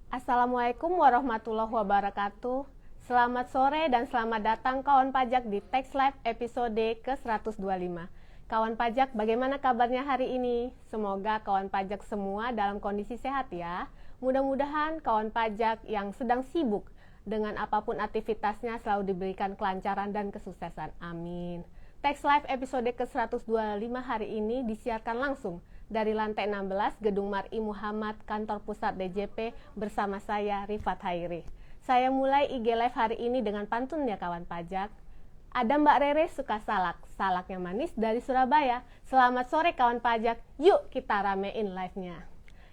Assalamualaikum warahmatullahi wabarakatuh. Selamat sore dan selamat datang kawan pajak di Tax Live episode ke-125. Kawan pajak, bagaimana kabarnya hari ini? Semoga kawan pajak semua dalam kondisi sehat ya. Mudah-mudahan kawan pajak yang sedang sibuk dengan apapun aktivitasnya selalu diberikan kelancaran dan kesuksesan. Amin. Tax Live episode ke-125 hari ini disiarkan langsung dari lantai 16 Gedung Mar'i Muhammad, kantor pusat DJP bersama saya Rifat Hairi. Saya mulai IG Live hari ini dengan pantun ya kawan pajak. Ada Mbak Rere suka salak, salaknya manis dari Surabaya. Selamat sore kawan pajak, yuk kita ramein live-nya.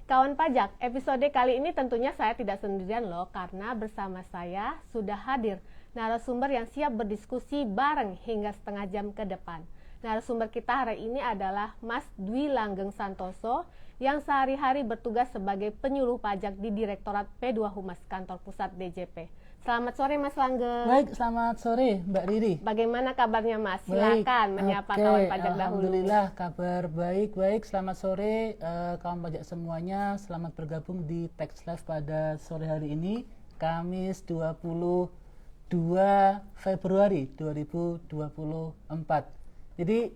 Kawan pajak, episode kali ini tentunya saya tidak sendirian loh, karena bersama saya sudah hadir narasumber yang siap berdiskusi bareng hingga setengah jam ke depan. Narasumber kita hari ini adalah Mas Dwi Langgeng Santoso yang sehari-hari bertugas sebagai penyuluh pajak di Direktorat P2 Humas Kantor Pusat DJP. Selamat sore Mas Langgeng. Baik, selamat sore Mbak Riri. Bagaimana kabarnya Mas? Silakan menyapa kawan pajak dahulu. Alhamdulillah kabar baik. Selamat sore kawan pajak semuanya. Selamat bergabung di Tax Live pada sore hari ini, Kamis 22 Februari 2024. Jadi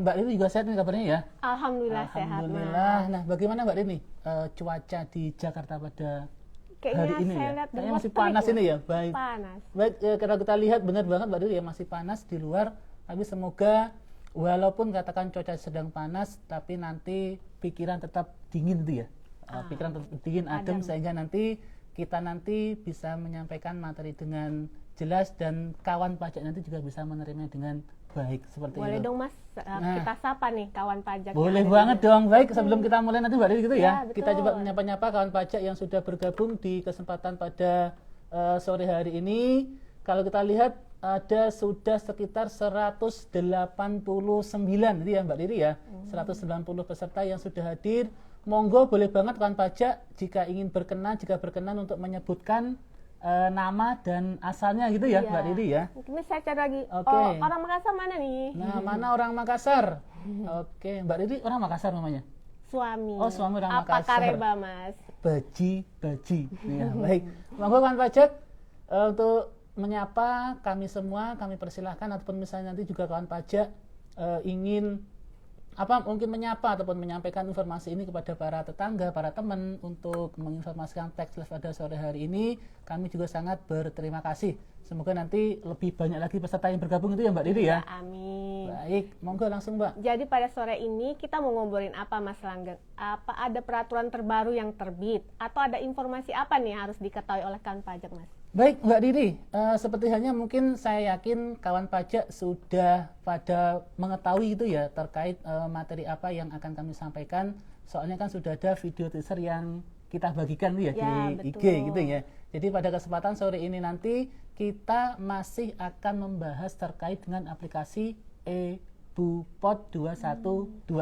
Mbak Riri juga sehat nih kabarnya ya? Alhamdulillah sehat. Alhamdulillah. Nah, bagaimana Mbak Riri cuaca di Jakarta pada hari ini ya? Kayaknya masih panas ini ya? Baik. Panas. Baik, kalau kita lihat benar banget Mbak Riri ya, masih panas di luar. Tapi semoga walaupun katakan cuaca sedang panas, tapi nanti pikiran tetap dingin itu ya. Pikiran tetap dingin, adem, sehingga nanti kita bisa menyampaikan materi dengan jelas dan kawan pajak nanti juga bisa menerimanya dengan baik seperti Boleh itu. dong Mas, kita sapa nih kawan pajak. Boleh banget dong. Baik, sebelum kita mulai nanti Mbak Riri gitu ya, betul. kita coba menyapa-nyapa kawan pajak yang sudah bergabung di kesempatan pada sore hari ini. Kalau kita lihat ada sudah sekitar 189 itu ya Mbak Riri ya, 190 peserta yang sudah hadir. Monggo boleh banget kawan pajak jika berkenan untuk menyebutkan nama dan asalnya gitu ya, Mbak Riri ya. Ini saya cari lagi. Oke. Orang Makassar mana nih? Nah, mana orang Makassar? Oke, Mbak Riri orang Makassar namanya? Suami. Oh, suami orang Apa Makassar. kareba Mas? Baji. Ya, baik. Monggo kawan pajak untuk menyapa kami semua, kami persilahkan, ataupun misalnya nanti juga kawan pajak ingin mungkin menyapa ataupun menyampaikan informasi ini kepada para tetangga, para teman untuk menginformasikan Tax Live pada sore hari ini, kami juga sangat berterima kasih. Semoga nanti lebih banyak lagi peserta yang bergabung itu ya Mbak Riri ya. Amin. Baik, monggo langsung Mbak. Jadi pada sore ini kita mau ngobrolin apa Mas Langgeng? Apa ada peraturan terbaru yang terbit? Atau ada informasi apa nih yang harus diketahui oleh kawan pajak Mas? Baik Mbak Riri, seperti halnya mungkin saya yakin kawan pajak sudah pada mengetahui itu ya terkait materi apa yang akan kami sampaikan. Soalnya kan sudah ada video teaser yang kita bagikan tuh ya, di IG gitu ya. Jadi pada kesempatan sore ini nanti kita masih akan membahas terkait dengan aplikasi eBupot 2126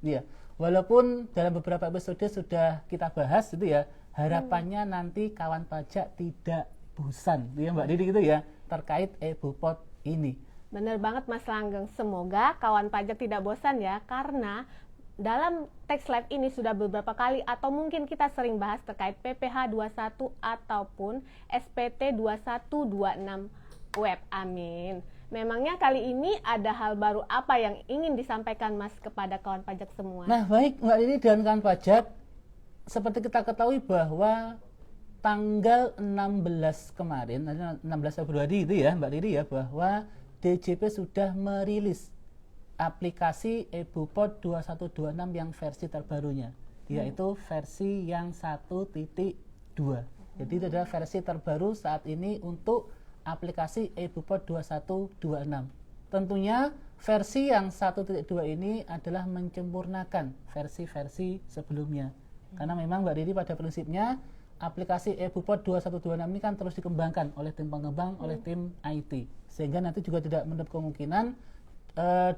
ya. Walaupun dalam beberapa episode sudah kita bahas itu ya, harapannya nanti kawan pajak tidak bosan ya Mbak Didi gitu ya terkait eBupot ini. Bener banget Mas Langgeng, semoga kawan pajak tidak bosan ya, karena dalam Tax Live ini sudah beberapa kali atau mungkin kita sering bahas terkait PPh 21 ataupun SPT 2126 web. Amin. Memangnya kali ini ada hal baru apa yang ingin disampaikan Mas kepada kawan pajak semua? Nah baik Mbak Didi dan kawan pajak, seperti kita ketahui bahwa tanggal 16 kemarin, 16 Februari itu ya Mbak Riri ya, bahwa DJP sudah merilis aplikasi eBupot 2126 yang versi terbarunya, yaitu versi yang 1.2. Jadi itu adalah versi terbaru saat ini untuk aplikasi eBupot 2126. Tentunya versi yang 1.2 ini adalah menyempurnakan versi-versi sebelumnya. Karena memang Mbak Riri pada prinsipnya aplikasi eBupot 2126 ini kan terus dikembangkan oleh tim pengembang, oleh tim IT. Sehingga nanti juga tidak menutup kemungkinan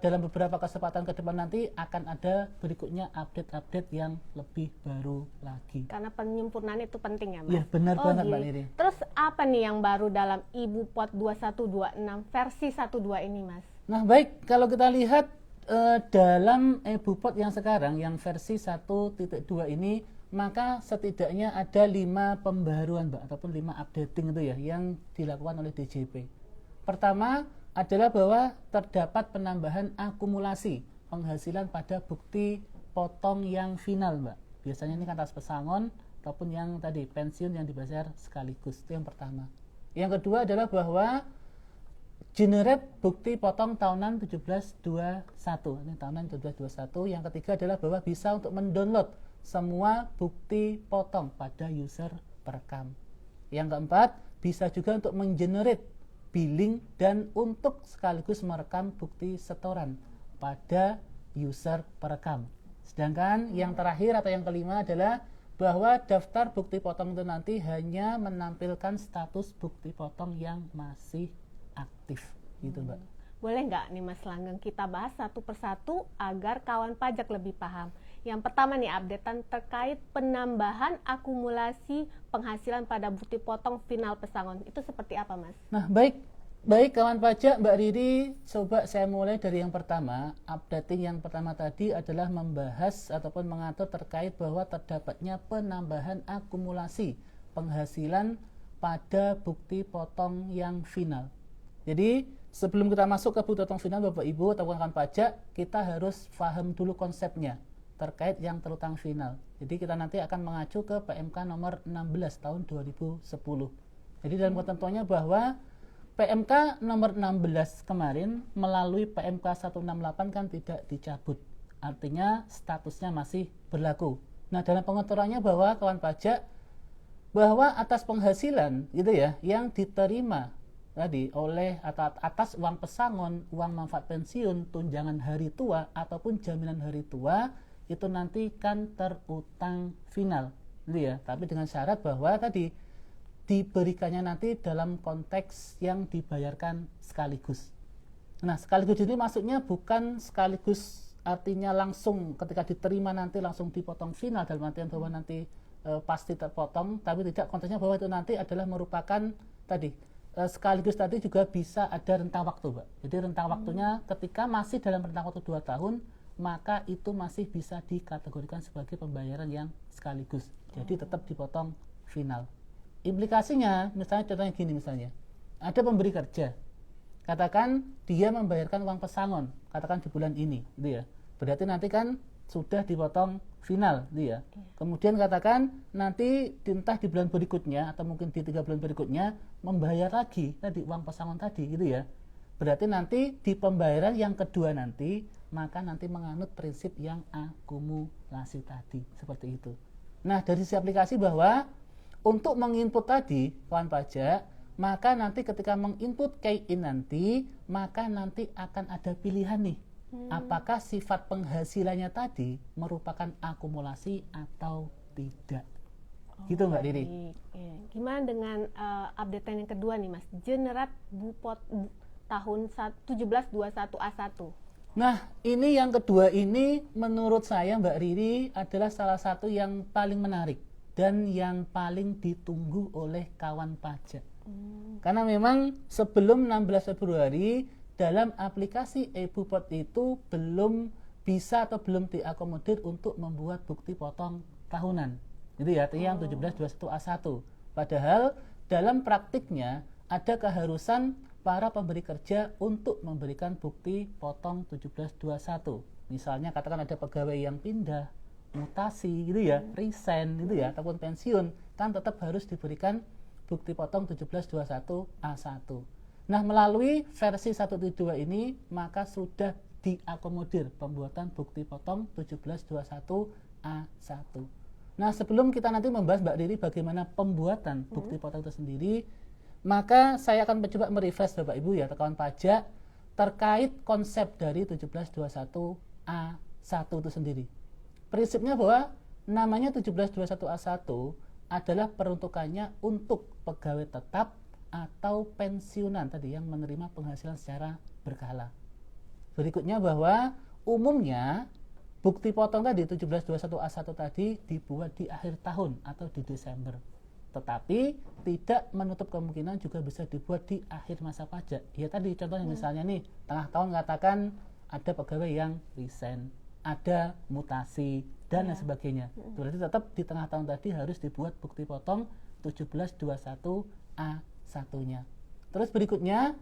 dalam beberapa kesempatan ke depan nanti akan ada berikutnya update-update yang lebih baru lagi. Karena penyempurnaan itu penting ya Mas? Iya benar banget Mbak Riri. Terus apa nih yang baru dalam eBupot 2126 versi 12 ini Mas? Nah baik, kalau kita lihat dalam eBupot yang sekarang yang versi 1.2 ini maka setidaknya ada 5 pembaruan Mbak, ataupun 5 updating itu ya yang dilakukan oleh DJP. Pertama adalah bahwa terdapat penambahan akumulasi penghasilan pada bukti potong yang final Mbak. Biasanya ini kan atas pesangon ataupun yang tadi pensiun yang dibayar sekaligus, itu yang pertama. Yang kedua adalah bahwa generate bukti potong tahunan 1721. Ini tahunan 1721. Yang ketiga adalah bahwa bisa untuk mendownload semua bukti potong pada user perekam. Yang keempat, bisa juga untuk mengenerate billing dan untuk sekaligus merekam bukti setoran pada user perekam. Sedangkan yang terakhir atau yang kelima adalah bahwa daftar bukti potong itu nanti hanya menampilkan status bukti potong yang masih aktif gitu Mbak. Boleh nggak nih Mas Langgeng kita bahas satu persatu agar kawan pajak lebih paham. Yang pertama nih updatean terkait penambahan akumulasi penghasilan pada bukti potong final pesangon. Itu seperti apa Mas? Nah baik kawan pajak Mbak Riri, coba saya mulai dari yang pertama. Updating yang pertama tadi adalah membahas ataupun mengatur terkait bahwa terdapatnya penambahan akumulasi penghasilan pada bukti potong yang final. Jadi sebelum kita masuk ke bukti potong final Bapak Ibu atau kawan pajak, kita harus paham dulu konsepnya terkait yang terutang final. Jadi kita nanti akan mengacu ke PMK nomor 16 tahun 2010. Jadi dalam ketentuannya bahwa PMK nomor 16 kemarin melalui PMK 168 kan tidak dicabut. Artinya statusnya masih berlaku. Nah, dalam pengaturannya bahwa kawan pajak bahwa atas penghasilan gitu ya yang diterima tadi oleh atas uang pesangon, uang manfaat pensiun, tunjangan hari tua ataupun jaminan hari tua itu nanti kan terutang final gitu ya. Tapi dengan syarat bahwa tadi diberikannya nanti dalam konteks yang dibayarkan sekaligus. Nah, sekaligus ini maksudnya bukan sekaligus artinya langsung ketika diterima nanti langsung dipotong final dalam artian bahwa nanti pasti terpotong, tapi tidak, konteksnya bahwa itu nanti adalah merupakan tadi sekaligus tadi juga bisa ada rentang waktu Mbak. Jadi rentang waktunya ketika masih dalam rentang waktu 2 tahun maka itu masih bisa dikategorikan sebagai pembayaran yang sekaligus. Jadi tetap dipotong final. Implikasinya, misalnya contohnya gini misalnya, ada pemberi kerja, katakan dia membayarkan uang pesangon, katakan di bulan ini, gitu ya. Berarti nanti kan sudah dipotong final, gitu ya. Kemudian katakan nanti entah di bulan berikutnya atau mungkin di 3 bulan berikutnya membayar lagi tadi uang pesangon tadi, gitu ya. Berarti nanti di pembayaran yang kedua nanti maka nanti menganut prinsip yang akumulasi tadi, seperti itu. Nah, dari sisi aplikasi bahwa untuk menginput tadi kawan pajak, maka nanti ketika menginput key-in nanti, maka nanti akan ada pilihan nih. Apakah sifat penghasilannya tadi merupakan akumulasi atau tidak. Gitu Mbak Riri. Gimana dengan update yang kedua nih Mas? Generate Bupot tahun 1721A1. Nah, ini yang kedua ini menurut saya Mbak Riri adalah salah satu yang paling menarik dan yang paling ditunggu oleh kawan pajak. Karena memang sebelum 16 Februari dalam aplikasi e-Bupot itu belum bisa atau belum diakomodir untuk membuat bukti potong tahunan. Jadi ya, yang 1721A1. Padahal dalam praktiknya ada keharusan para pemberi kerja untuk memberikan bukti potong 1721. Misalnya katakan ada pegawai yang pindah, mutasi gitu ya, resign gitu ya, ataupun pensiun, kan tetap harus diberikan bukti potong 1721A1. Nah, melalui versi 172 ini maka sudah diakomodir pembuatan bukti potong 1721A1. Nah, sebelum kita nanti membahas Mbak Riri bagaimana pembuatan bukti potong itu sendiri, maka saya akan mencoba merefresh Bapak Ibu ya, kawan pajak terkait konsep dari 1721A1 itu sendiri. Prinsipnya bahwa namanya 1721A1 adalah peruntukannya untuk pegawai tetap atau pensiunan tadi yang menerima penghasilan secara berkala. Berikutnya bahwa umumnya bukti potong tadi 1721A1 tadi dibuat di akhir tahun atau di Desember. Tetapi tidak menutup kemungkinan juga bisa dibuat di akhir masa pajak. Ya tadi contohnya misalnya nih, tengah tahun katakan ada pegawai yang resign, ada mutasi, dan lain sebagainya. Berarti tetap di tengah tahun tadi harus dibuat bukti potong 1721A1-nya. Terus berikutnya,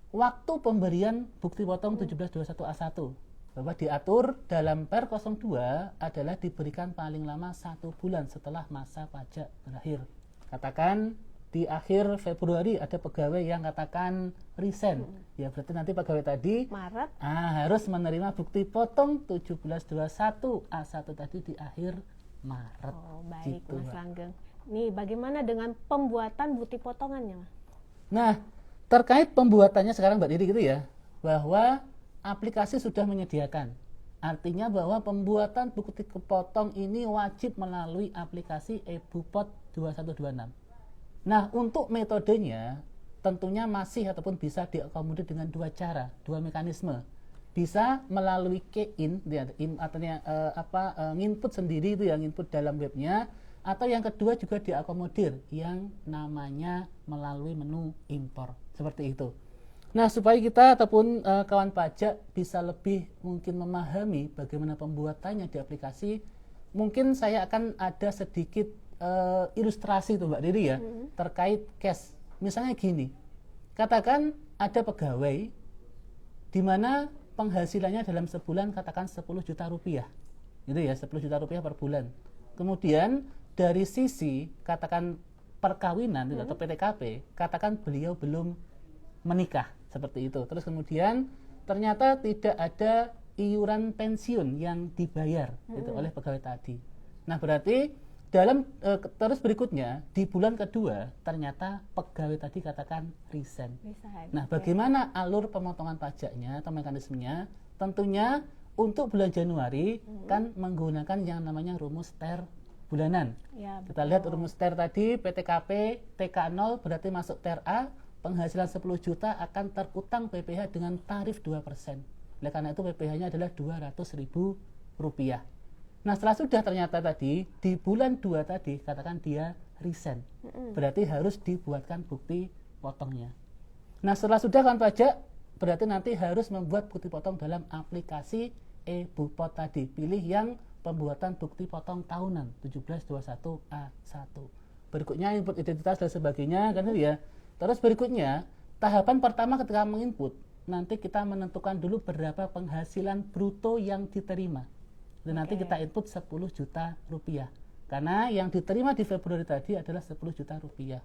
waktu pemberian bukti potong 1721A1 bahwa diatur dalam Per 02 adalah diberikan paling lama 1 bulan setelah masa pajak berakhir. Katakan di akhir Februari ada pegawai yang katakan resign, ya berarti nanti pegawai tadi Maret harus menerima bukti potong 1721A1 tadi di akhir Maret. Oh, baik Gitu, Mas Mbak. Langgeng. Nih, bagaimana dengan pembuatan bukti potongannya, Mas? Nah, terkait pembuatannya sekarang Mbak Diri gitu ya, bahwa aplikasi sudah menyediakan. Artinya bahwa pembuatan bukti kepotong ini wajib melalui aplikasi eBupot 2126. Nah, untuk metodenya tentunya masih ataupun bisa diakomodir dengan dua cara, dua mekanisme. Bisa melalui key-in, artinya nginput sendiri itu yang input dalam webnya, atau yang kedua juga diakomodir yang namanya melalui menu impor, seperti itu. Nah, supaya kita ataupun kawan pajak bisa lebih mungkin memahami bagaimana pembuatannya di aplikasi, mungkin saya akan ada sedikit ilustrasi tuh Mbak Diri ya, terkait case. Misalnya gini, katakan ada pegawai di mana penghasilannya dalam sebulan katakan 10 juta rupiah, gitu ya, 10 juta rupiah per bulan. Kemudian dari sisi katakan perkawinan atau PTKP, katakan beliau belum menikah, seperti itu. Terus kemudian ternyata tidak ada iuran pensiun yang dibayar gitu, oleh pegawai tadi. Nah, berarti dalam terus berikutnya di bulan kedua ternyata pegawai tadi katakan resign. Nah, bagaimana alur pemotongan pajaknya atau mekanismenya? Tentunya untuk bulan Januari kan menggunakan yang namanya rumus TER bulanan. Ya, kita lihat rumus TER tadi, PTKP TK0 berarti masuk TER A, penghasilan 10 juta akan terutang PPh dengan tarif 2%. Oleh karena itu PPh-nya adalah Rp200.000. Nah, setelah sudah ternyata tadi di bulan 2 tadi katakan dia resign, berarti harus dibuatkan bukti potongnya. Nah, setelah sudah kan pajak berarti nanti harus membuat bukti potong dalam aplikasi eBupot tadi. Pilih yang pembuatan bukti potong tahunan 1721A1. Berikutnya input identitas dan sebagainya kan ya. Terus berikutnya tahapan pertama ketika menginput nanti kita menentukan dulu berapa penghasilan bruto yang diterima. Dan nanti kita input 10 juta rupiah. Karena yang diterima di Februari tadi adalah 10 juta rupiah.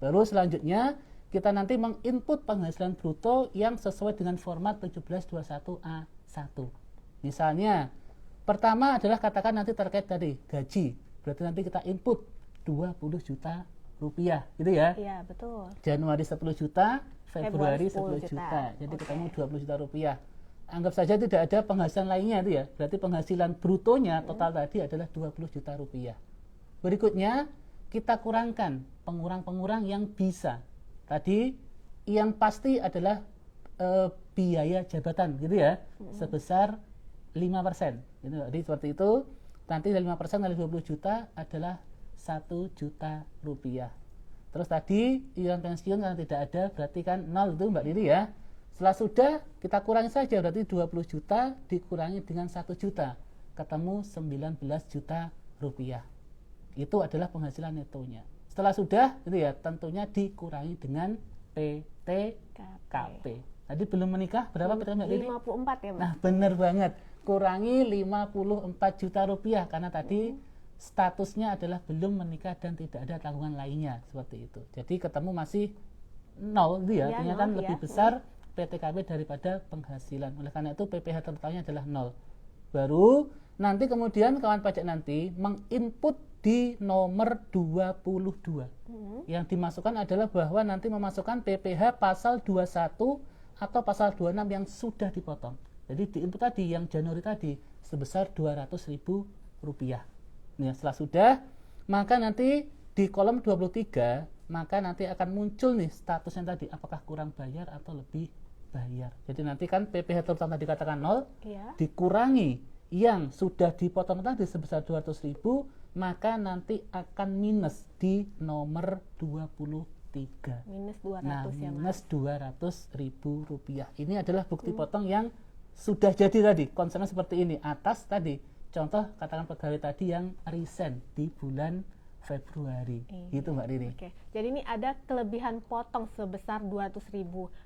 Baru selanjutnya kita nanti menginput penghasilan bruto yang sesuai dengan format 1721A1. Misalnya, pertama adalah katakan nanti terkait dari gaji. Berarti nanti kita input 20 juta rupiah, gitu ya. Iya, betul. Januari 10 juta, Februari 10 juta. Jadi ketemu 20 juta rupiah. Anggap saja tidak ada penghasilan lainnya itu ya. Berarti penghasilan brutonya total tadi adalah 20 juta rupiah. Berikutnya kita kurangkan pengurang-pengurang yang bisa. Tadi yang pasti adalah biaya jabatan gitu ya. Sebesar 5%. Gitu. Jadi seperti itu. Nanti dari 5% dari 20 juta adalah 1 juta rupiah. Terus tadi iuran pensiun karena tidak ada berarti kan 0 itu Mbak Diri ya. Setelah sudah kita kurangi saja berarti 20 juta dikurangi dengan 1 juta ketemu 19 juta rupiah. Itu adalah penghasilan netonya. Setelah sudah gitu ya tentunya dikurangi dengan PTKP. Tadi belum menikah berapa Mbak Diri? 54 ya Mbak? Nah benar banget, kurangi 54 juta rupiah karena tadi statusnya adalah belum menikah dan tidak ada tanggungan lainnya seperti itu. Jadi ketemu masih 0 itu ya, artinya kan lebih besar PTKP daripada penghasilan. Oleh karena itu PPh totalnya adalah 0. Baru nanti kemudian kawan pajak nanti menginput di nomor 22. Yang dimasukkan adalah bahwa nanti memasukkan PPh pasal 21 atau pasal 26 yang sudah dipotong. Jadi diinput tadi yang Januari tadi sebesar Rp200.000. Nah, setelah sudah maka nanti di kolom 23 maka nanti akan muncul nih statusnya tadi apakah kurang bayar atau lebih bayar. Jadi nanti kan PPh terutama dikatakan 0 dikurangi yang sudah dipotong tadi sebesar 200.000 maka nanti akan minus di nomor 23. Minus 200 nah, ya minus Rp200.000. Ini adalah bukti potong yang sudah jadi tadi. Konsepnya seperti ini. Atas tadi contoh katakan pegawai tadi yang resign di bulan Februari. Gitu Mbak Riri. Oke. Jadi ini ada kelebihan potong sebesar 200.000.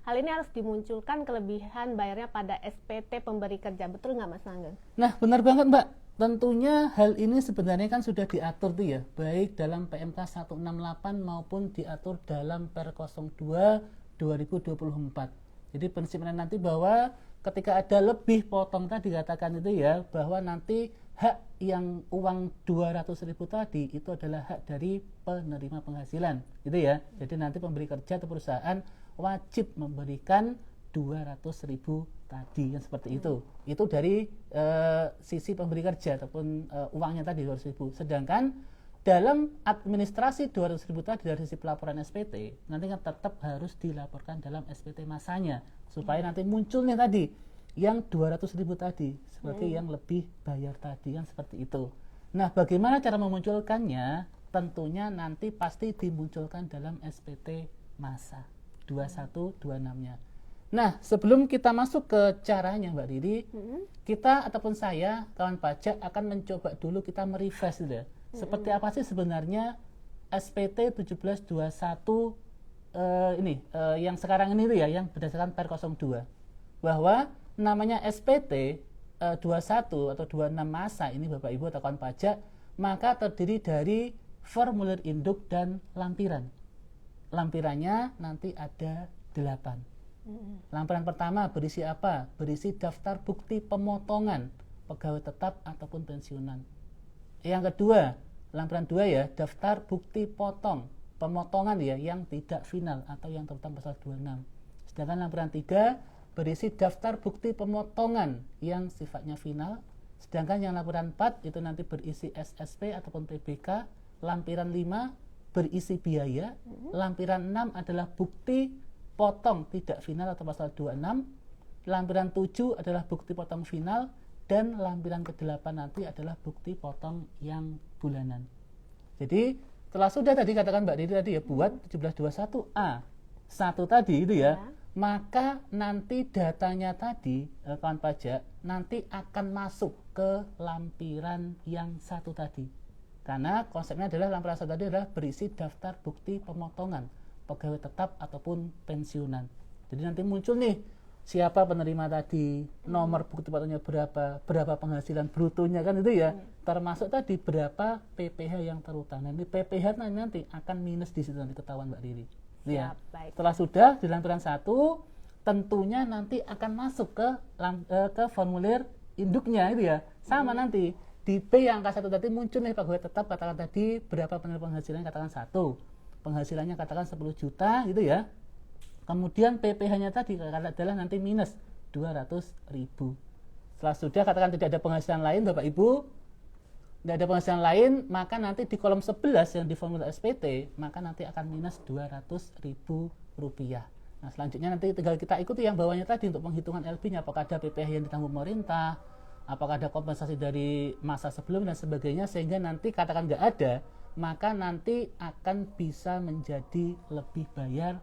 Hal ini harus dimunculkan kelebihan bayarnya pada SPT pemberi kerja. Betul nggak Mas Langgeng? Nah, benar banget Mbak. Tentunya hal ini sebenarnya kan sudah diatur tuh ya, baik dalam PMK 168 maupun diatur dalam Per 02 2024. Jadi prinsipnya nanti bahwa ketika ada lebih potong tadi katakan itu ya, bahwa nanti hak yang uang 200.000 tadi itu adalah hak dari penerima penghasilan gitu ya. Jadi nanti pemberi kerja atau perusahaan wajib memberikan 200.000 tadi yang seperti itu. Itu dari sisi pemberi kerja ataupun uangnya tadi 200.000. Sedangkan dalam administrasi 200.000 tadi dari sisi pelaporan SPT nanti kan tetap harus dilaporkan dalam SPT masanya supaya nanti munculnya tadi yang 200.000 tadi seperti yang lebih bayar tadi kan seperti itu. Nah, bagaimana cara memunculkannya? Tentunya nanti pasti dimunculkan dalam SPT masa 2126-nya. Nah, sebelum kita masuk ke caranya Mbak Riri, kita ataupun saya kawan pajak akan mencoba dulu kita merefresh dulu ya. Seperti apa sih sebenarnya SPT 1721 yang sekarang ini tuh ya, yang berdasarkan Per 02. Bahwa namanya SPT 21 atau 26 masa ini Bapak Ibu atau kawan pajak, maka terdiri dari formulir induk dan lampiran. Lampirannya nanti ada 8. Lampiran pertama berisi apa? Berisi daftar bukti pemotongan pegawai tetap ataupun pensiunan. Yang kedua, lampiran 2 ya, daftar bukti potong pemotongan ya yang tidak final atau yang terutama pasal 26. Sedangkan lampiran 3 berisi daftar bukti pemotongan yang sifatnya final. Sedangkan yang lampiran 4 itu nanti berisi SSP ataupun PBK. Lampiran 5 berisi biaya. Lampiran 6 adalah bukti potong tidak final atau pasal 26. Lampiran 7 adalah bukti potong final. Dan lampiran ke-8 nanti adalah bukti potong yang bulanan. Jadi setelah sudah tadi katakan Mbak Didi tadi ya, buat 1721A 1 tadi itu ya, maka nanti datanya tadi kawan pajak nanti akan masuk ke lampiran yang 1 tadi. Karena konsepnya adalah lampiran 1 tadi adalah berisi daftar bukti pemotongan pegawai tetap ataupun pensiunan. Jadi nanti muncul nih siapa penerima tadi, nomor bukti potongnya berapa penghasilan brutonya kan itu ya, termasuk tadi berapa PPh yang terutang. Nanti PPh nanti akan minus di situ nanti ketahuan Mbak Riri. Ya. Setelah sudah di lampiran 1, tentunya nanti akan masuk ke formulir induknya itu ya. Sama nanti di P yang angka 1 tadi muncul nih pegawai tetap katakan tadi berapa penghasilannya katakan 1. Penghasilannya katakan 10 juta gitu ya. Kemudian PPh-nya tadi adalah nanti minus 200.000. Setelah sudah katakan tidak ada penghasilan lain Bapak Ibu, tidak ada penghasilan lain, maka nanti di kolom 11 yang di formulir SPT, maka nanti akan minus 200.000 rupiah. Nah, selanjutnya nanti tinggal kita ikuti yang bawahnya tadi untuk penghitungan LP-nya, apakah ada PPh yang ditanggung pemerintah, apakah ada kompensasi dari masa sebelum dan sebagainya, sehingga nanti katakan nggak ada, maka nanti akan bisa menjadi lebih bayar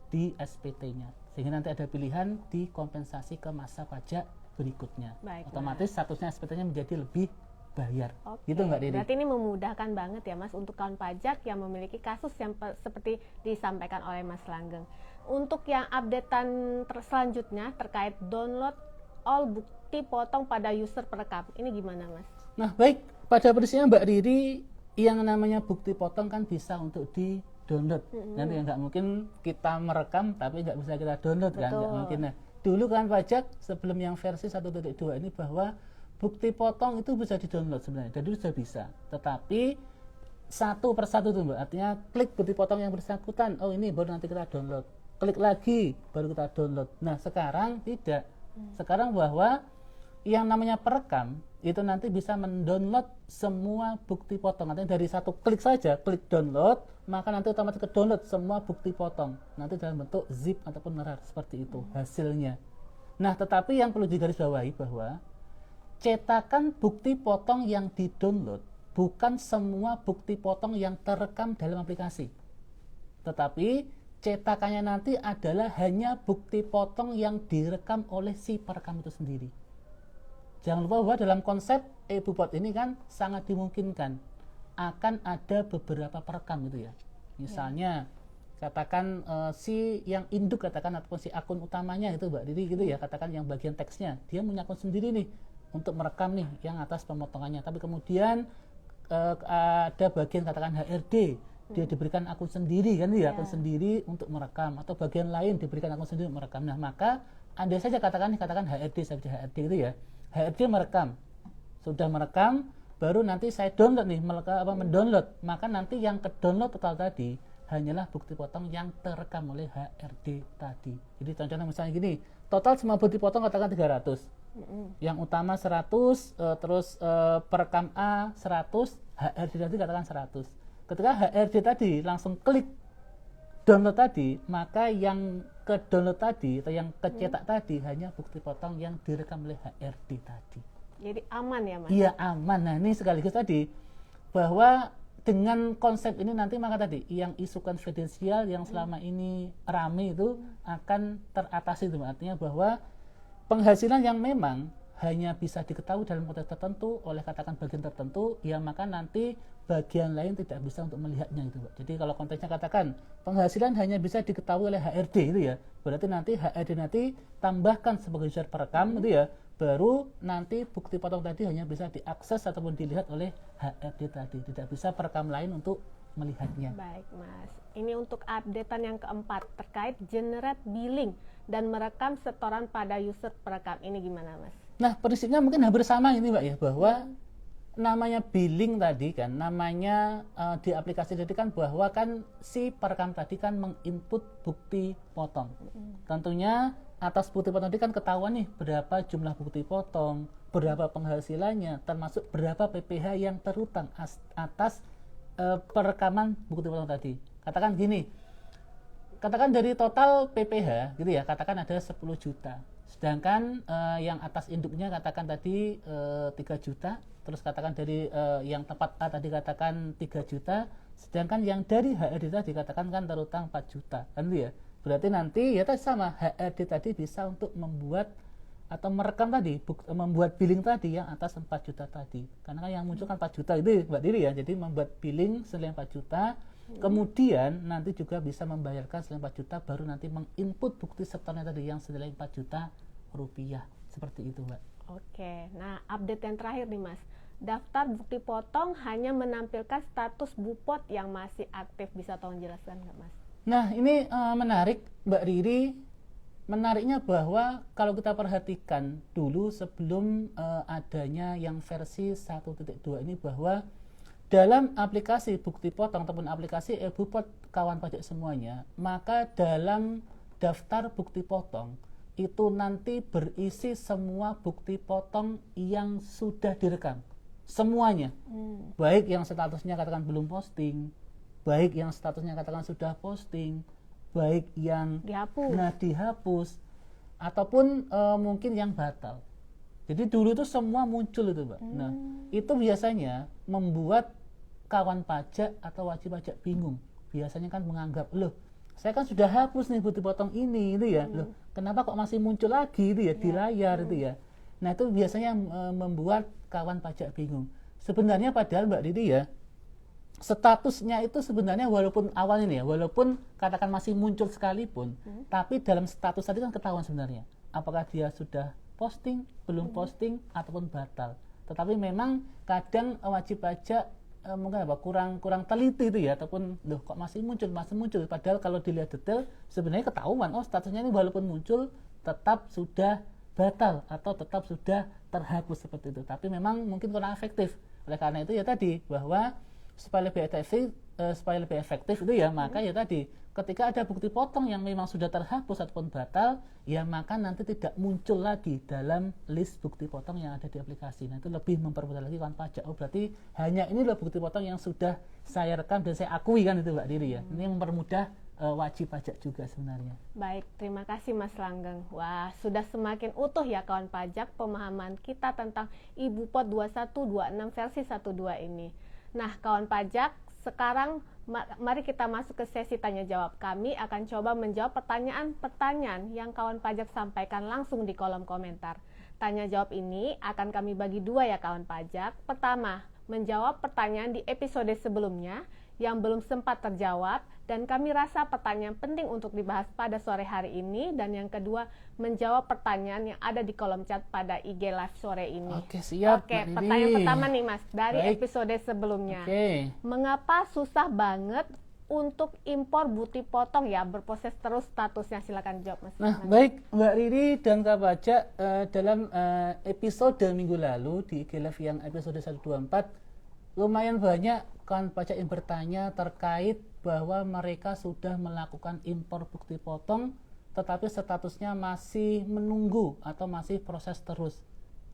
di SPT-nya, sehingga nanti ada pilihan di kompensasi ke masa pajak berikutnya. Otomatis statusnya SPT-nya menjadi lebih bayar. Oke. Gitu Mbak Didi. Berarti ini memudahkan banget ya Mas untuk kawan pajak yang memiliki kasus yang seperti disampaikan oleh Mas Langgeng. Untuk yang updatean selanjutnya terkait download all bukti potong pada user perekam, ini gimana Mas? Nah baik, pada prinsipnya Mbak Riri, yang namanya bukti potong kan bisa untuk di download. Nanti nggak mungkin kita merekam tapi nggak bisa kita download. Betul. Kan nggak mungkin. Nah, dulu kan pajak sebelum yang versi 1.2 ini bahwa bukti potong itu bisa di download sebenarnya, dan itu sudah bisa, tetapi satu persatu tuh Mbak, artinya klik bukti potong yang bersangkutan, oh ini baru nanti kita download, klik lagi baru kita download. Nah sekarang tidak, sekarang bahwa yang namanya perekam itu nanti bisa mendownload semua bukti potong. Artinya dari satu klik saja, klik download, maka nanti otomatis ke download semua bukti potong. Nanti dalam bentuk zip ataupun RAR seperti itu hasilnya. Nah, tetapi yang perlu digarisbawahi bahwa cetakan bukti potong yang di-download bukan semua bukti potong yang terekam dalam aplikasi. Tetapi cetakannya nanti adalah hanya bukti potong yang direkam oleh si perekam itu sendiri. Jangan lupa bahwa dalam konsep e-bupot ini kan sangat dimungkinkan akan ada beberapa perekam gitu ya. Misalnya katakan si yang induk katakan ataupun si akun utamanya itu Mbak Riri gitu ya, katakan yang bagian teksnya dia punya akun sendiri nih untuk merekam nih yang atas pemotongannya, tapi kemudian ada bagian katakan HRD dia diberikan akun sendiri kan ya, akun sendiri untuk merekam, atau bagian lain diberikan akun sendiri untuk merekam. Nah maka andai saja katakan HRD saja, HRD gitu ya, HRD merekam, sudah merekam, baru nanti saya download nih, mendownload, maka nanti yang ke download total tadi hanyalah bukti potong yang terekam oleh HRD tadi. Jadi contohnya misalnya gini, total semua bukti potong katakan 300, yang utama 100, terus perekam A 100, HRD tadi katakan 100. Ketika HRD tadi langsung klik download tadi, maka yang ke download tadi atau yang kecetak tadi hanya bukti potong yang direkam oleh HRD tadi. Jadi aman ya Mas? Iya aman. Nah ini sekaligus tadi bahwa dengan konsep ini nanti maka tadi yang isu konfidensial yang selama ini rame itu akan teratasi itu. Artinya bahwa penghasilan yang memang hanya bisa diketahui dalam konteks tertentu oleh katakan bagian tertentu, ya maka nanti bagian lain tidak bisa untuk melihatnya itu. Jadi kalau konteksnya katakan penghasilan hanya bisa diketahui oleh HRD itu ya, berarti nanti HRD nanti tambahkan sebagai user perekam itu ya, baru nanti bukti potong tadi hanya bisa diakses ataupun dilihat oleh HRD tadi, tidak bisa perekam lain untuk melihatnya. Baik Mas, ini untuk updatean yang keempat terkait generate billing dan merekam setoran pada user perekam, ini gimana Mas? Nah prinsipnya mungkin hampir sama ini Mbak ya, bahwa namanya billing tadi kan, namanya di aplikasi tadi kan bahwa kan si perekam tadi kan menginput bukti potong. Tentunya atas bukti potong tadi kan ketahuan nih berapa jumlah bukti potong, berapa penghasilannya, termasuk berapa PPh yang terutang atas perekaman bukti potong tadi. Katakan gini, katakan dari total PPh gitu ya, katakan ada 10 juta. Sedangkan yang atas induknya katakan tadi 3 juta, terus katakan dari yang tempat A tadi katakan 3 juta, sedangkan yang dari HRD tadi katakan kan terutang 4 juta, kan gitu ya. Berarti nanti ya sama HRD tadi bisa untuk membuat atau merekam tadi, membuat billing tadi yang atas 4 juta tadi. Karena kan yang muncul kan 4 juta itu Mbak Diri ya, jadi membuat billing senilai 4 juta, kemudian nanti juga bisa membayarkan senilai 4 juta, baru nanti menginput bukti setornya tadi yang senilai 4 juta rupiah. Seperti itu Mbak. Oke, nah update yang terakhir nih Mas. Daftar bukti potong hanya menampilkan status bupot yang masih aktif, bisa tolong jelaskan nggak Mas? Nah ini menarik Mbak Riri, menariknya bahwa kalau kita perhatikan dulu sebelum adanya yang versi 1.2 ini, bahwa dalam aplikasi bukti potong ataupun aplikasi e-bupot kawan pajak semuanya, maka dalam daftar bukti potong itu nanti berisi semua bukti potong yang sudah direkam semuanya, baik yang statusnya katakan belum posting, baik yang statusnya katakan sudah posting, baik yang dihapus ataupun mungkin yang batal. Jadi dulu itu semua muncul itu Mbak. Nah itu biasanya membuat kawan pajak atau wajib pajak bingung. Biasanya kan menganggap, loh saya kan sudah hapus nih bukti potong ini itu ya, loh kenapa kok masih muncul lagi itu ya di layar itu ya. Nah itu biasanya membuat kawan pajak bingung. Sebenarnya padahal Mbak Didi ya, statusnya itu sebenarnya walaupun awal ini ya, walaupun katakan masih muncul sekalipun, tapi dalam status tadi kan ketahuan sebenarnya apakah dia sudah posting, belum posting, ataupun batal. Tetapi memang kadang wajib pajak mungkin kurang teliti itu ya, ataupun loh kok masih muncul, padahal kalau dilihat detail sebenarnya ketahuan, oh statusnya ini walaupun muncul tetap sudah batal atau tetap sudah terhapus seperti itu. Tapi memang mungkin kurang efektif. Oleh karena itu ya tadi, bahwa supaya lebih efektif itu ya, maka ya tadi ketika ada bukti potong yang memang sudah terhapus ataupun batal, ya maka nanti tidak muncul lagi dalam list bukti potong yang ada di aplikasi. Nah itu lebih mempermudah lagi kawan pajak. Oh berarti hanya ini loh bukti potong yang sudah saya rekam dan saya akui kan itu Mbak Diri ya. Ini mempermudah wajib pajak juga sebenarnya. Baik, terima kasih Mas Langgeng. Wah, sudah semakin utuh ya kawan pajak pemahaman kita tentang e-bupot 2126 versi 12 ini. Nah, kawan pajak, sekarang mari kita masuk ke sesi tanya jawab. Kami akan coba menjawab pertanyaan-pertanyaan yang kawan pajak sampaikan langsung di kolom komentar. Tanya jawab ini akan kami bagi dua ya kawan pajak. Pertama, menjawab pertanyaan di episode sebelumnya yang belum sempat terjawab dan kami rasa pertanyaan penting untuk dibahas pada sore hari ini. Dan yang kedua, menjawab pertanyaan yang ada di kolom chat pada IG Live sore ini. Oke, siap. Oke, Mbak pertanyaan Riri. pertama nih Mas, dari Baik. episode sebelumnya. Oke. Mengapa susah banget untuk impor bukti potong ya, berproses terus statusnya? Silakan jawab Mas. Nah, baik Mbak Riri dan Kak Pajak, dalam episode minggu lalu di IG Live yang episode 124, lumayan banyak kawan pajak yang bertanya terkait bahwa mereka sudah melakukan impor bukti potong, tetapi statusnya masih menunggu atau masih proses terus.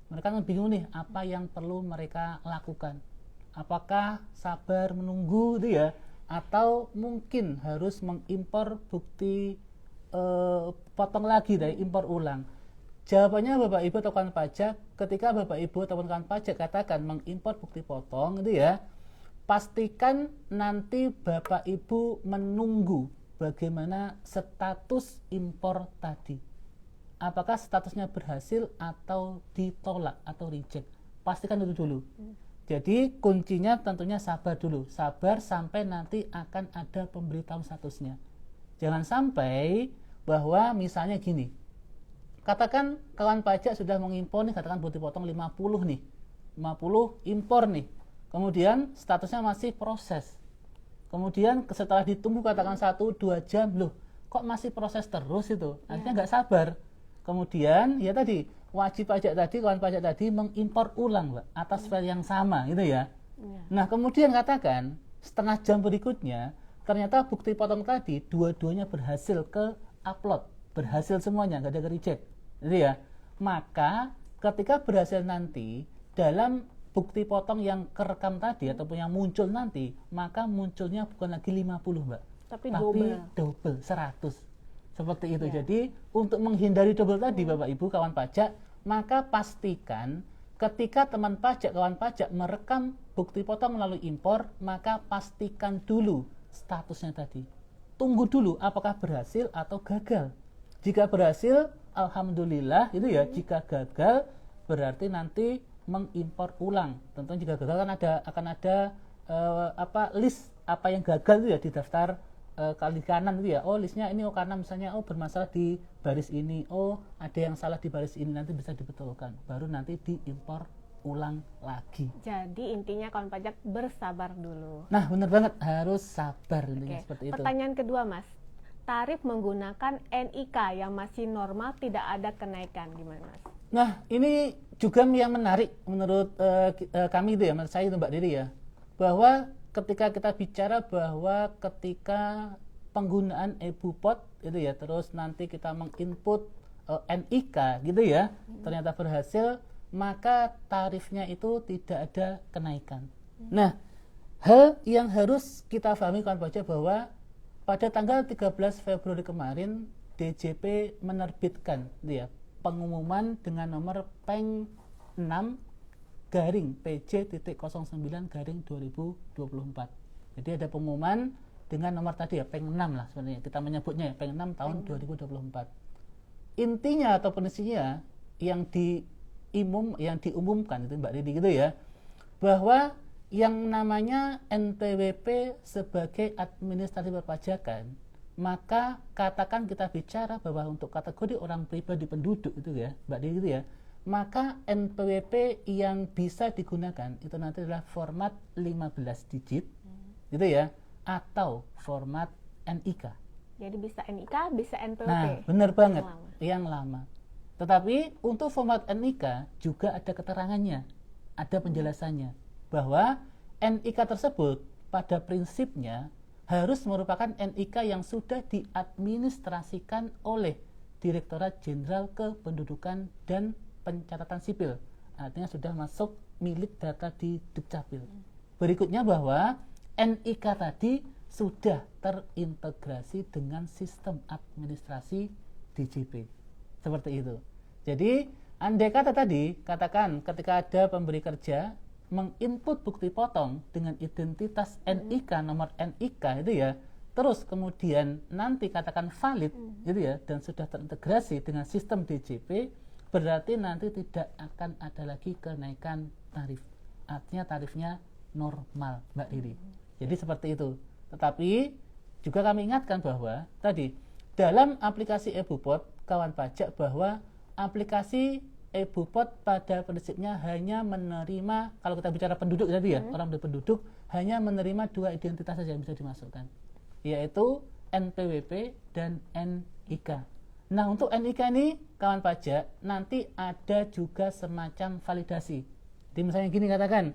Mereka bingung nih, apa yang perlu mereka lakukan? Apakah sabar menunggu gitu ya? Atau mungkin harus mengimpor bukti potong lagi dari impor ulang? Jawabannya Bapak Ibu atau kawan pajak, ketika Bapak Ibu atau kawan pajak katakan mengimpor bukti potong gitu ya, pastikan nanti Bapak Ibu menunggu bagaimana status impor tadi. Apakah statusnya berhasil atau ditolak atau reject? Pastikan itu dulu. Jadi kuncinya tentunya sabar dulu. Sabar sampai nanti akan ada pemberitahuan statusnya. Jangan sampai bahwa misalnya gini, katakan kawan pajak sudah mengimpor nih, katakan bukti potong 50 nih. 50 impor nih. Kemudian statusnya masih proses. Kemudian setelah ditunggu katakan 1-2 jam, loh kok masih proses terus itu? Artinya nggak sabar. Kemudian ya tadi, wajib pajak tadi, kawan pajak tadi mengimpor ulang Mbak, atas file yang sama gitu ya. Nah kemudian katakan setengah jam berikutnya, ternyata bukti potong tadi dua-duanya berhasil ke upload. Berhasil semuanya, nggak ada reject. Gitu ya. Maka ketika berhasil nanti dalam bukti potong yang kerekam tadi ataupun yang muncul nanti, maka munculnya bukan lagi 50 Mbak, Tapi double 100. Seperti itu. Jadi untuk menghindari double tadi Bapak Ibu kawan pajak, maka pastikan ketika teman pajak kawan pajak merekam bukti potong melalui impor, maka pastikan dulu statusnya tadi. Tunggu dulu apakah berhasil atau gagal. Jika berhasil, alhamdulillah itu ya. Jika gagal, berarti nanti mengimpor ulang. Tentunya jika gagal kan akan ada list apa yang gagal itu ya di daftar kali kanan itu ya. Oh listnya ini karena misalnya bermasalah di baris ini. Oh ada yang salah di baris ini, nanti bisa dibetulkan. Baru nanti diimpor ulang lagi. Jadi intinya kawan pajak bersabar dulu. Nah benar banget, harus sabar intinya seperti itu. Pertanyaan kedua Mas, tarif menggunakan NIK yang masih normal tidak ada kenaikan, gimana Mas? Nah ini juga yang menarik menurut kami itu ya, menurut saya itu Mbak Riri ya, bahwa ketika kita bicara bahwa ketika penggunaan e-bupot itu ya, terus nanti kita menginput NIK gitu ya, ternyata berhasil, maka tarifnya itu tidak ada kenaikan. Nah hal yang harus kita pahami kawan pajak bahwa pada tanggal 13 Februari kemarin DJP menerbitkan ya, pengumuman dengan nomor Peng 6 garing PJ.09/2024. Jadi ada pengumuman dengan nomor tadi ya, Peng 6 lah sebenarnya kita menyebutnya ya, Peng 6 tahun 2024. Intinya atau prinsipnya yang diumumkan itu Mbak Riri gitu ya, bahwa yang namanya NPWP sebagai administrasi perpajakan, maka katakan kita bicara bahwa untuk kategori orang pribadi penduduk itu ya Mbak Riri gitu ya, maka NPWP yang bisa digunakan itu nanti adalah format 15 digit gitu ya, atau format NIK. Jadi bisa NIK, bisa NPWP. Nah benar banget, yang lama. Tetapi untuk format NIK juga ada keterangannya, ada penjelasannya, bahwa NIK tersebut pada prinsipnya harus merupakan NIK yang sudah diadministrasikan oleh Direktorat Jenderal Kependudukan dan Pencatatan Sipil. Artinya sudah masuk milik data di Dukcapil. Berikutnya bahwa NIK tadi sudah terintegrasi dengan sistem administrasi DJP. Seperti itu. Jadi andai kata tadi, katakan ketika ada pemberi kerja menginput bukti potong dengan identitas NIK, nomor NIK itu ya, terus kemudian nanti katakan valid gitu ya, dan sudah terintegrasi dengan sistem DJP, berarti nanti tidak akan ada lagi kenaikan tarif. Artinya tarifnya normal, Mbak Riri. Jadi seperti itu. Tetapi juga kami ingatkan bahwa tadi dalam aplikasi e-Bupot, kawan pajak, bahwa aplikasi e-Bupot pada prinsipnya hanya menerima, kalau kita bicara penduduk tadi ya, orang berpenduduk hanya menerima 2 identitas saja yang bisa dimasukkan, yaitu NPWP dan NIK. Nah, untuk NIK ini kawan pajak nanti ada juga semacam validasi. Jadi misalnya gini, katakan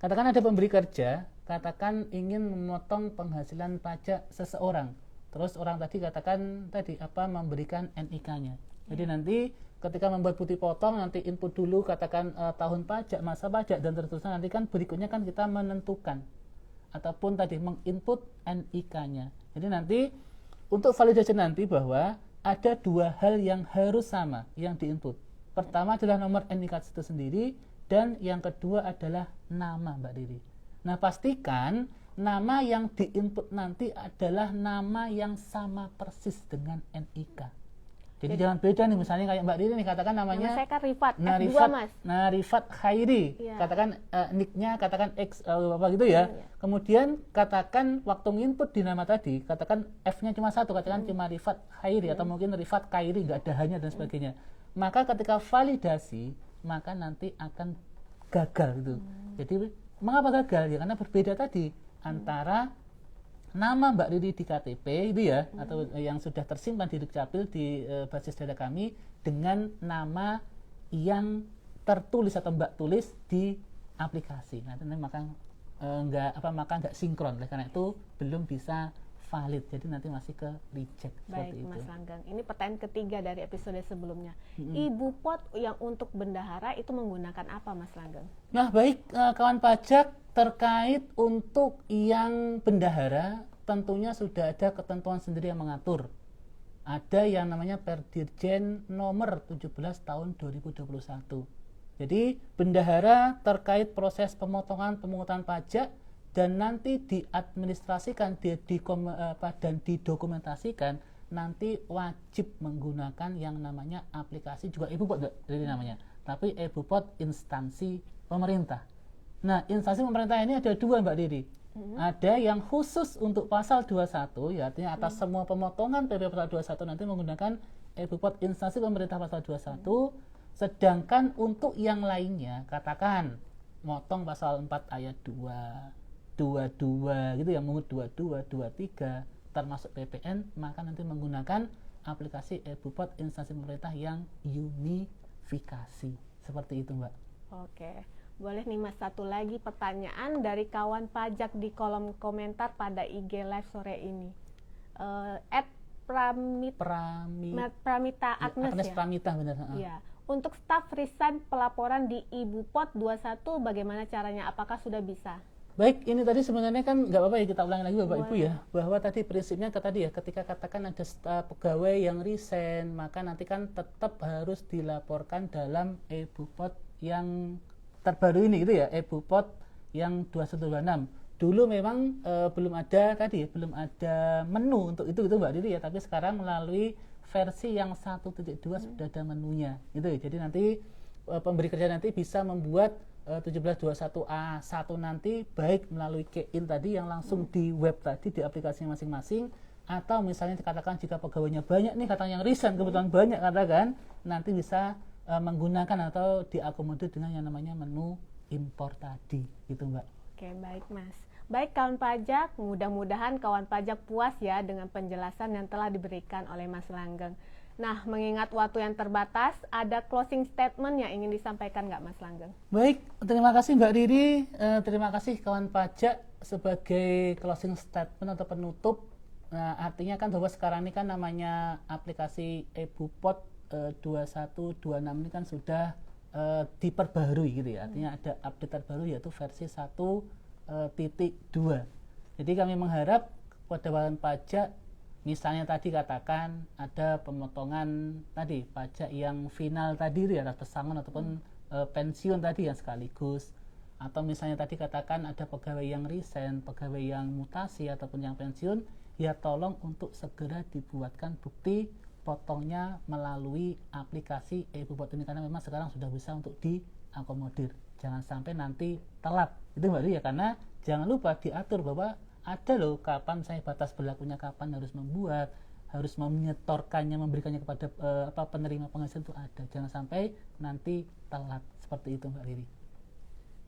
ada pemberi kerja, katakan ingin memotong penghasilan pajak seseorang. Terus orang tadi katakan memberikan NIK-nya. Jadi nanti ketika membuat bukti potong, nanti input dulu katakan tahun pajak, masa pajak, dan terusnya. Nanti kan berikutnya kan kita menentukan ataupun tadi menginput NIK-nya. Jadi nanti untuk validasi nanti bahwa ada 2 hal yang harus sama yang diinput. Pertama adalah nomor NIK itu sendiri, dan yang kedua adalah nama, Mbak Riri. Nah, pastikan nama yang diinput nanti adalah nama yang sama persis dengan NIK. Jadi jangan beda nih, misalnya kayak Mbak Riri nih, katakan namanya, nama saya kan Rifat, F2 Mas. Rifat Khairi, ya. Katakan nicknya katakan X apa gitu ya. Kemudian katakan waktu input di nama tadi, katakan F-nya cuma 1, katakan cuma Rifat Khairi atau mungkin Rifat Khairi, nggak ada hanya dan sebagainya. Maka ketika validasi, maka nanti akan gagal gitu. Jadi mengapa gagal? Ya karena berbeda tadi antara nama Mbak Riri di KTP itu ya, atau yang sudah tersimpan di Dukcapil di basis data kami, dengan nama yang tertulis atau Mbak tulis di aplikasi. Nah, maka nggak sinkron. Oleh karena itu belum bisa valid. Jadi nanti masih ke reject. Baik, Mas Langgeng. Ini pertanyaan ketiga dari episode sebelumnya. e-Bupot yang untuk bendahara itu menggunakan apa, Mas Langgeng? Nah, baik kawan pajak, terkait untuk yang bendahara tentunya sudah ada ketentuan sendiri yang mengatur. Ada yang namanya Perdirjen nomor 17 tahun 2021. Jadi bendahara terkait proses pemungutan pajak dan nanti diadministrasikan dan didokumentasikan, nanti wajib menggunakan yang namanya aplikasi juga e-Bupot jadi namanya, tapi e-Bupot instansi pemerintah. Nah, instansi pemerintah ini ada 2, Mbak Riri. Ada yang khusus untuk pasal 21, ya artinya atas semua pemotongan PP pasal 21 nanti menggunakan e-Bupot instansi pemerintah pasal 21. Sedangkan untuk yang lainnya, katakan motong pasal 4 ayat 2, 22 gitu ya, mungut 22, 23 termasuk PPN, maka nanti menggunakan aplikasi e-Bupot instansi pemerintah yang unifikasi. Seperti itu, Mbak. Oke. Boleh nih Mas, satu lagi pertanyaan dari kawan pajak di kolom komentar pada IG Live sore ini. Pramita Agnes ya? Pramita, benar. Ya. Untuk staf resign pelaporan di e-Bupot 21 bagaimana caranya? Apakah sudah bisa? Baik, ini tadi sebenarnya kan nggak apa-apa ya, kita ulangi lagi Bapak Ibu ya, bahwa tadi prinsipnya tadi ya, ketika katakan ada pegawai yang resign, maka nanti kan tetap harus dilaporkan dalam e-Bupot yang terbaru ini gitu ya, e-Bupot yang 2126. Dulu memang belum ada menu untuk itu gitu Mbak Riri ya, tapi sekarang melalui versi yang 1.2 sudah ada menunya gitu ya. Jadi nanti pemberi kerja nanti bisa membuat 1721A1 nanti baik melalui key-in tadi yang langsung di web tadi di aplikasi masing-masing, atau misalnya dikatakan jika pegawainya banyak nih, katakan yang resign kebetulan banyak katakan, nanti bisa menggunakan atau diakomodir dengan yang namanya menu impor tadi gitu Mbak. Oke, baik Mas. Baik kawan pajak, mudah-mudahan kawan pajak puas ya dengan penjelasan yang telah diberikan oleh Mas Langgeng. Nah, mengingat waktu yang terbatas, ada closing statement yang ingin disampaikan nggak Mas Langgeng? Baik, terima kasih Mbak Riri, terima kasih kawan pajak sebagai closing statement atau penutup. Nah, artinya kan bahwa sekarang ini kan namanya aplikasi e-Bupot 2126 ini kan sudah diperbarui gitu ya, artinya ada update terbaru yaitu versi 1.2. Jadi kami mengharap kepada kawan pajak, misalnya tadi katakan ada pemotongan tadi pajak yang final tadi ya, atas pesangon ataupun pensiun tadi yang sekaligus, atau misalnya tadi katakan ada pegawai yang resign, pegawai yang mutasi ataupun yang pensiun, ya tolong untuk segera dibuatkan bukti potongnya melalui aplikasi e-bupot ini, karena memang sekarang sudah bisa untuk diakomodir. Jangan sampai nanti telat, itu Mbak Riri ya, karena jangan lupa diatur bahwa ada loh kapan saya batas berlakunya, kapan harus membuat, harus menyetorkannya, memberikannya kepada penerima penghasilan itu ada. Jangan sampai nanti telat, seperti itu Mbak Riri.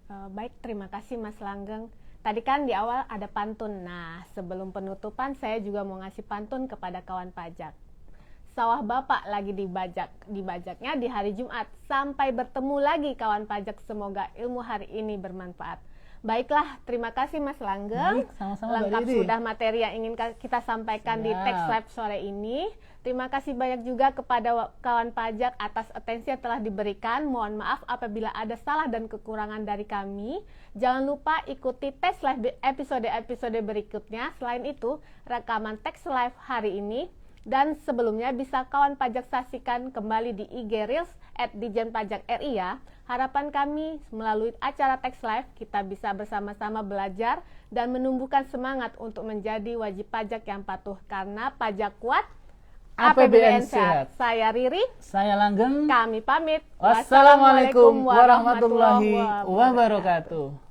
Baik, terima kasih Mas Langgeng. Tadi kan di awal ada pantun. Nah, sebelum penutupan saya juga mau ngasih pantun kepada kawan pajak. Sawah Bapak lagi dibajaknya di hari Jumat. Sampai bertemu lagi kawan pajak, semoga ilmu hari ini bermanfaat. Baiklah, terima kasih Mas Langgeng. Baik, sama-sama Mbak Lengkap Riri. sudah materi yang ingin kita sampaikan di Siap. Tax Live sore ini. Terima kasih banyak juga kepada kawan pajak atas atensi yang telah diberikan. Mohon maaf apabila ada salah dan kekurangan dari kami. Jangan lupa ikuti Tax Live episode-episode berikutnya. Selain itu, rekaman Tax Live hari ini dan sebelumnya bisa kawan pajak saksikan kembali di IG Reels @Ditjenpajak.ri ya. Harapan kami melalui acara Tax Live kita bisa bersama-sama belajar dan menumbuhkan semangat untuk menjadi wajib pajak yang patuh, karena pajak kuat, APBN sehat. Saya Riri, Saya Langgeng. kami pamit. Wassalamualaikum warahmatullahi wabarakatuh.